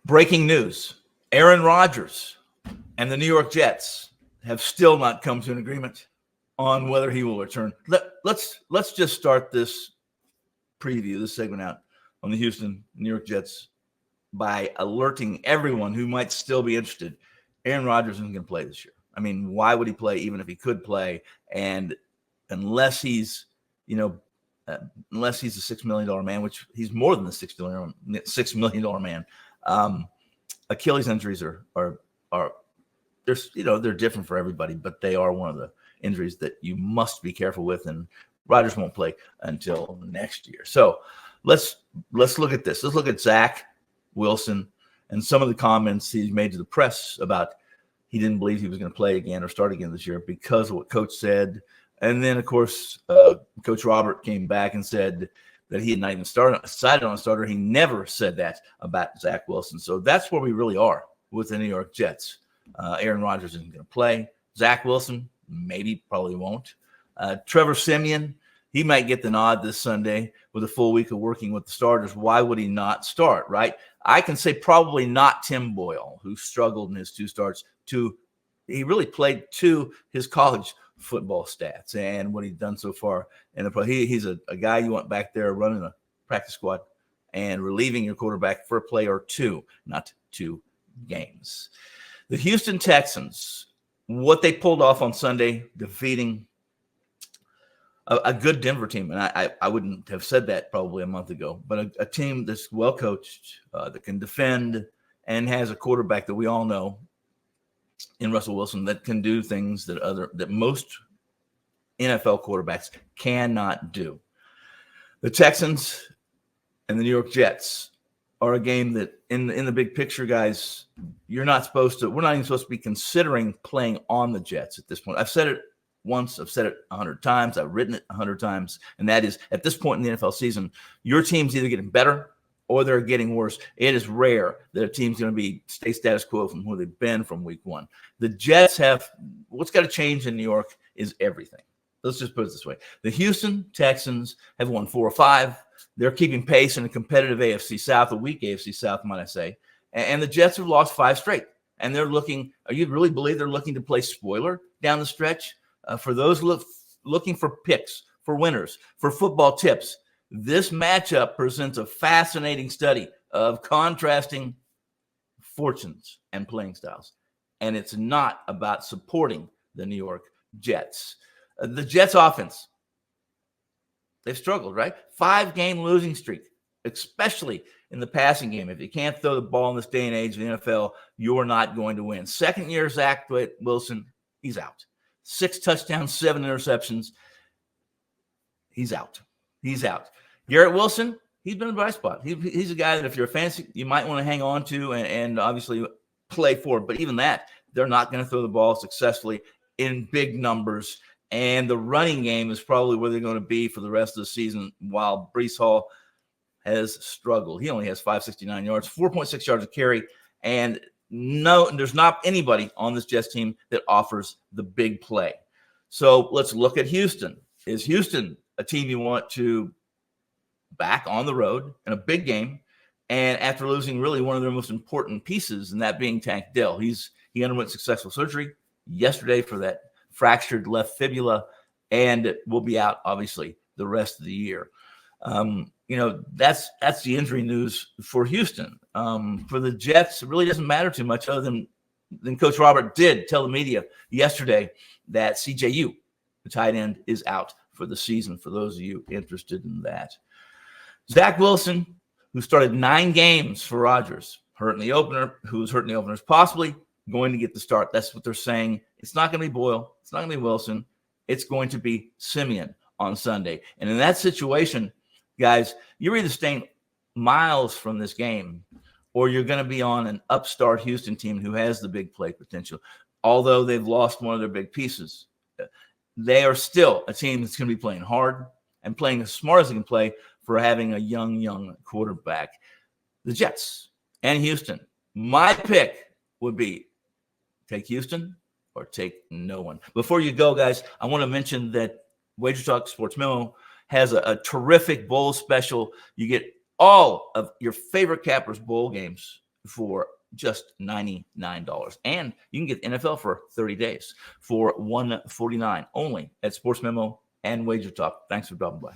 Breaking news. Aaron Rodgers and the New York Jets have still not come to an agreement on whether he will return. Let's just start this segment out on the Houston New York Jets by alerting everyone who might still be interested. Aaron Rodgers isn't going to play this year. I mean, why would he play even if he could play? And unless he's a $6 million man, which he's more than the $6 million man. Achilles injuries are they're different for everybody, but they are one of the injuries that you must be careful with. And Rodgers won't play until next year. So let's look at this. Let's look at Zach Wilson and some of the comments he's made to the press about he didn't believe he was going to play again or start again this year because of what Coach said. And then, of course, Coach Robert came back and said that he had not even decided on a starter. He never said that about Zach Wilson. So that's where we really are with the New York Jets. Aaron Rodgers isn't going to play. Zach Wilson probably won't. Trevor Siemian, he might get the nod this Sunday with a full week of working with the starters. Why would he not start, right? I can say probably not Tim Boyle, who struggled in his two starts. He really played to his college football stats and what he's done so far in the pro. He's a guy you want back there running a practice squad and relieving your quarterback for a play or two, not 2 games. The Houston Texans, what they pulled off on Sunday, defeating a good Denver team, and I wouldn't have said that probably a month ago, but a team that's well coached, that can defend, and has a quarterback that we all know in Russell Wilson that can do things that most NFL quarterbacks cannot do. The Texans and the New York Jets are a game that in the big picture, guys, we're not even supposed to be considering playing on the Jets at this point. I've said it once, I've said it 100 times, I've written it 100 times, and that is at this point in the NFL season, your team's either getting better or they're getting worse. It is rare that a team's going to stay status quo from who they've been from week one. The Jets what's got to change in New York is everything. Let's just put it this way. The Houston Texans have won 4 or 5. They're keeping pace in a competitive AFC South, a weak AFC South, might I say. And the Jets have lost 5 straight. And they're you really believe they're looking to play spoiler down the stretch? For those looking for picks, for winners, for football tips, this matchup presents a fascinating study of contrasting fortunes and playing styles. And it's not about supporting the New York Jets. The Jets offense, they've struggled, right? 5-game losing streak, especially in the passing game. If you can't throw the ball in this day and age of the NFL, you're not going to win. Second year, Zach Wilson, he's out. 6 touchdowns, 7 interceptions. He's out. Garrett Wilson, he's been a bright spot. He's a guy that if you're a fantasy, you might want to hang on to and obviously play for. But even that, they're not going to throw the ball successfully in big numbers. And the running game is probably where they're going to be for the rest of the season while Breece Hall has struggled. He only has 569 yards, 4.6 yards a carry. And there's not anybody on this Jets team that offers the big play. So let's look at Houston. Is Houston a team you want to back on the road in a big game? And after losing really one of their most important pieces, and that being Tank Dell, he underwent successful surgery yesterday for that fractured left fibula and will be out obviously the rest of the year. That's the injury news for Houston. For the Jets, it really doesn't matter too much other than Coach Robert did tell the media yesterday that CJU, the tight end, is out for the season, for those of you interested in that. Zach Wilson, who started 9 games for Rodgers, hurt in the opener, who's hurt in the opener, is possibly going to get the start. That's what they're saying. It's not going to be Boyle. It's not going to be Wilson. It's going to be Siemian on Sunday. And in that situation, guys, you're either staying miles from this game or you're going to be on an upstart Houston team who has the big play potential. Although they've lost one of their big pieces, they are still a team that's going to be playing hard and playing as smart as they can play for having a young quarterback. The Jets and Houston, my pick would be take Houston or take no one. Before you go, guys, I want to mention that Wager Talk Sports Memo has a terrific bowl special. You get all of your favorite Cappers bowl games for just $99. And you can get NFL for 30 days for $149 only at Sports Memo and Wager Talk. Thanks for dropping by.